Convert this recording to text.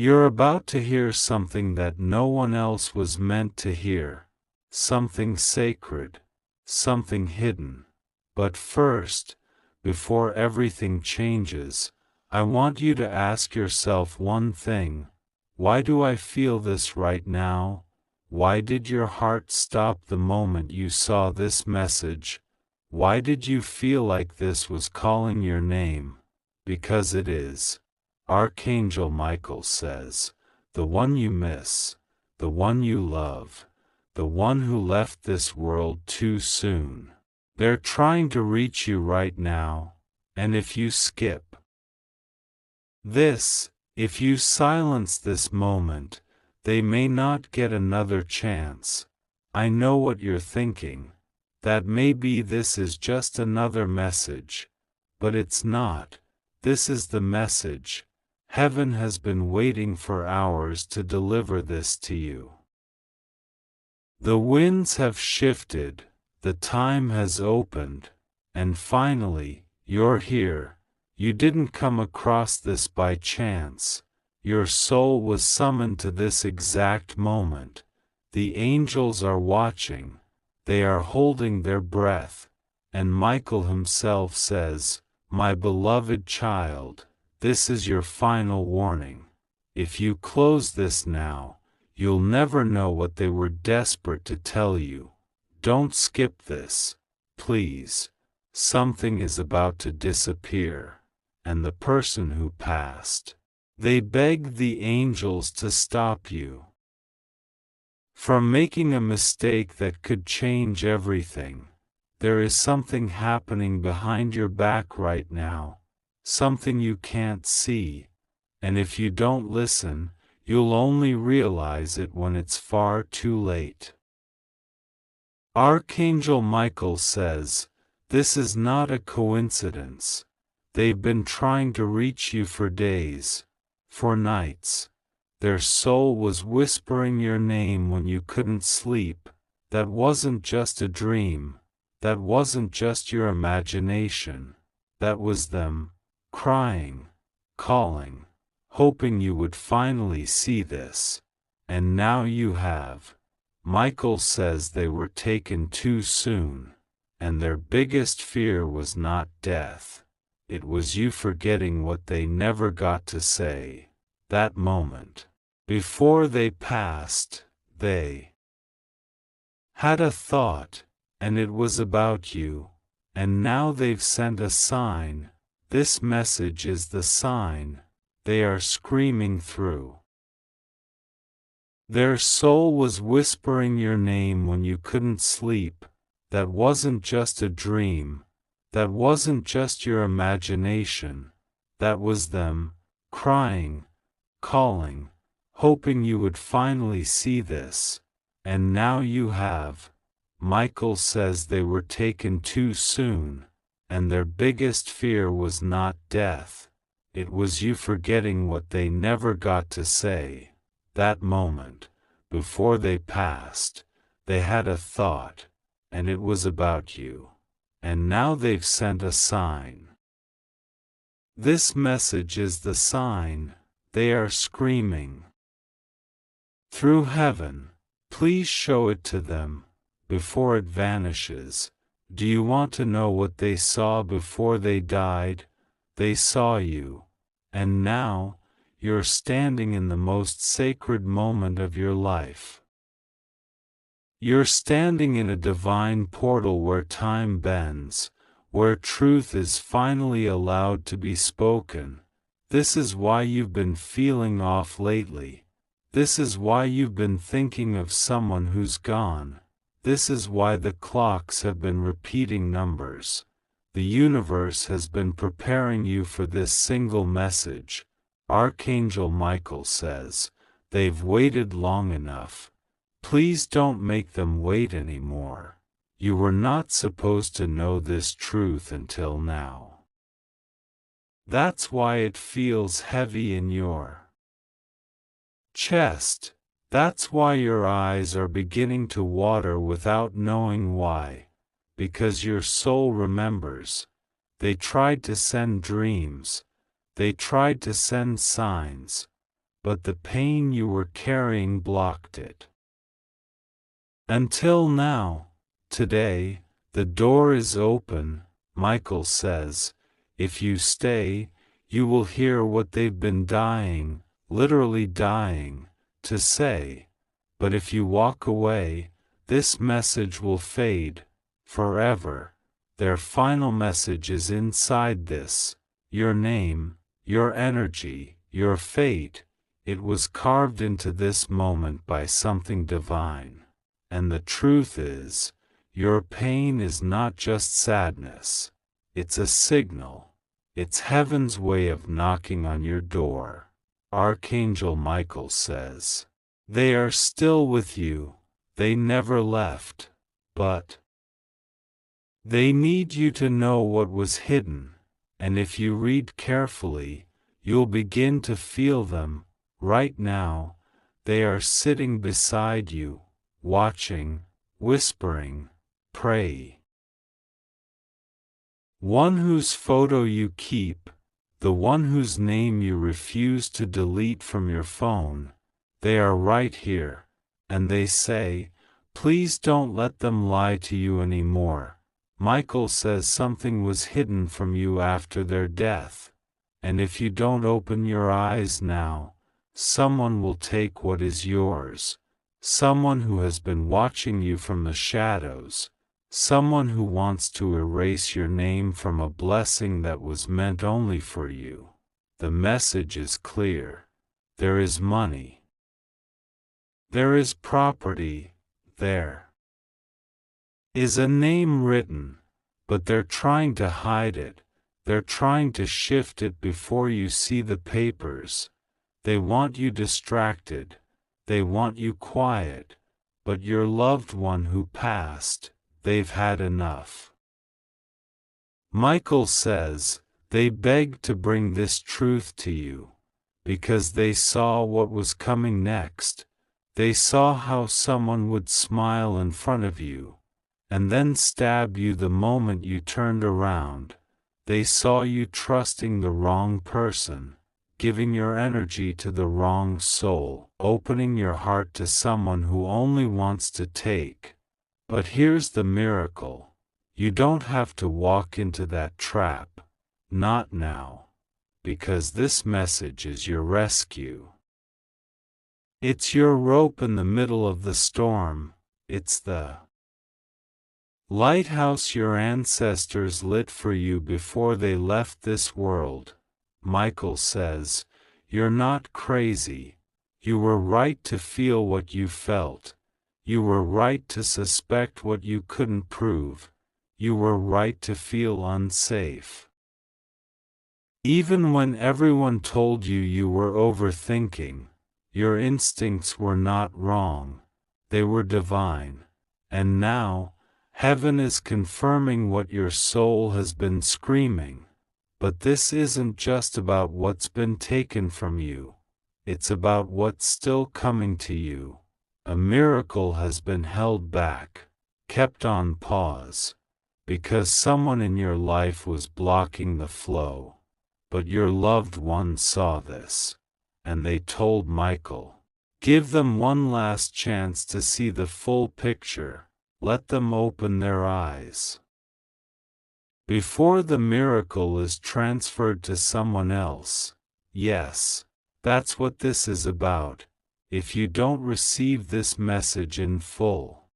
You're about to hear something that no one else was meant to hear, something sacred, something hidden. But first, before everything changes, I want you to ask yourself one thing. Why do I feel this right now? Why did your heart stop the moment you saw this message? Why did you feel like this was calling your name? Because it is. Archangel Michael says, the one you miss, the one you love, the one who left this world too soon. They're trying to reach you right now, and if you skip this, if you silence this moment, they may not get another chance. I know what you're thinking, that maybe this is just another message, but it's not. This is the message. Heaven has been waiting for hours to deliver this to you. The winds have shifted, the time has opened, and finally, you're here. You didn't come across this by chance. Your soul was summoned to this exact moment. The angels are watching. They are holding their breath. And Michael himself says, "My beloved child, this is your final warning. If you close this now, you'll never know what they were desperate to tell you. Don't skip this, please. Something is about to disappear." And the person who passed, they begged the angels to stop you from making a mistake that could change everything. There is something happening behind your back right now, something you can't see, and if you don't listen, you'll only realize it when it's far too late. Archangel Michael says, this is not a coincidence. They've been trying to reach you for days, for nights. Their soul was whispering your name when you couldn't sleep. That wasn't just a dream. That wasn't just your imagination. That was them, crying, calling, hoping you would finally see this. And now you have. Michael says they were taken too soon, and their biggest fear was not death. It was you forgetting what they never got to say. That moment. Before they passed, they had a thought, and it was about you. And now they've sent a sign. This message is the sign. They are screaming through. Their soul was whispering your name when you couldn't sleep. That wasn't just a dream. That wasn't just your imagination. That was them, crying, calling, hoping you would finally see this. And now you have. Michael says they were taken too soon, and their biggest fear was not death. It was you forgetting what they never got to say. That moment, before they passed, they had a thought, and it was about you. And now they've sent a sign. This message is the sign. They are screaming through heaven. Please show it to them, before it vanishes. Do you want to know what they saw before they died? They saw you. And now, you're standing in the most sacred moment of your life. You're standing in a divine portal where time bends, where truth is finally allowed to be spoken. This is why you've been feeling off lately. This is why you've been thinking of someone who's gone. This is why the clocks have been repeating numbers. The universe has been preparing you for this single message. Archangel Michael says, they've waited long enough. Please don't make them wait anymore. You were not supposed to know this truth until now. That's why it feels heavy in your chest. That's why your eyes are beginning to water without knowing why. Because your soul remembers. They tried to send dreams. They tried to send signs. but the pain you were carrying blocked it. Until now, today, the door is open, Michael says. If you stay, you will hear what they've been dying, literally dying, to say. But if you walk away, this message will fade, forever. Their final message is inside this. Your name, your energy, your fate. It was carved into this moment by something divine. And the truth is, your pain is not just sadness. It's a signal. It's heaven's way of knocking on your door. Archangel Michael says, they are still with you. They never left. But they need you to know what was hidden. And if you read carefully, you'll begin to feel them. Right now, they are sitting beside you, watching, whispering, pray. One whose photo you keep, the one whose name you refuse to delete from your phone, they are right here, and they say, please don't let them lie to you anymore. Michael says something was hidden from you after their death, and if you don't open your eyes now, someone will take what is yours. Someone who has been watching you from the shadows. Someone who wants to erase your name from a blessing that was meant only for you. The message is clear. There is money. There is property. There is a name written, but they're trying to hide it. They're trying to shift it before you see the papers. They want you distracted. They want you quiet. But your loved one who passed, they've had enough. Michael says, they begged to bring this truth to you, because they saw what was coming next. They saw how someone would smile in front of you, and then stab you the moment you turned around. They saw you trusting the wrong person, giving your energy to the wrong soul, opening your heart to someone who only wants to take. But here's the miracle. You don't have to walk into that trap. Not now. Because this message is your rescue. It's your rope in the middle of the storm. It's the lighthouse your ancestors lit for you before they left this world. Michael says, you're not crazy. You were right to feel what you felt. You were right to suspect what you couldn't prove. You were right to feel unsafe. Even when everyone told you you were overthinking, your instincts were not wrong. They were divine. And now, heaven is confirming what your soul has been screaming. But this isn't just about what's been taken from you. It's about what's still coming to you. A miracle has been held back, kept on pause, because someone in your life was blocking the flow. But your loved ones saw this, and they told Michael, give them one last chance to see the full picture. Let them open their eyes before the miracle is transferred to someone else. Yes, that's what this is about. If you don't receive this message in full,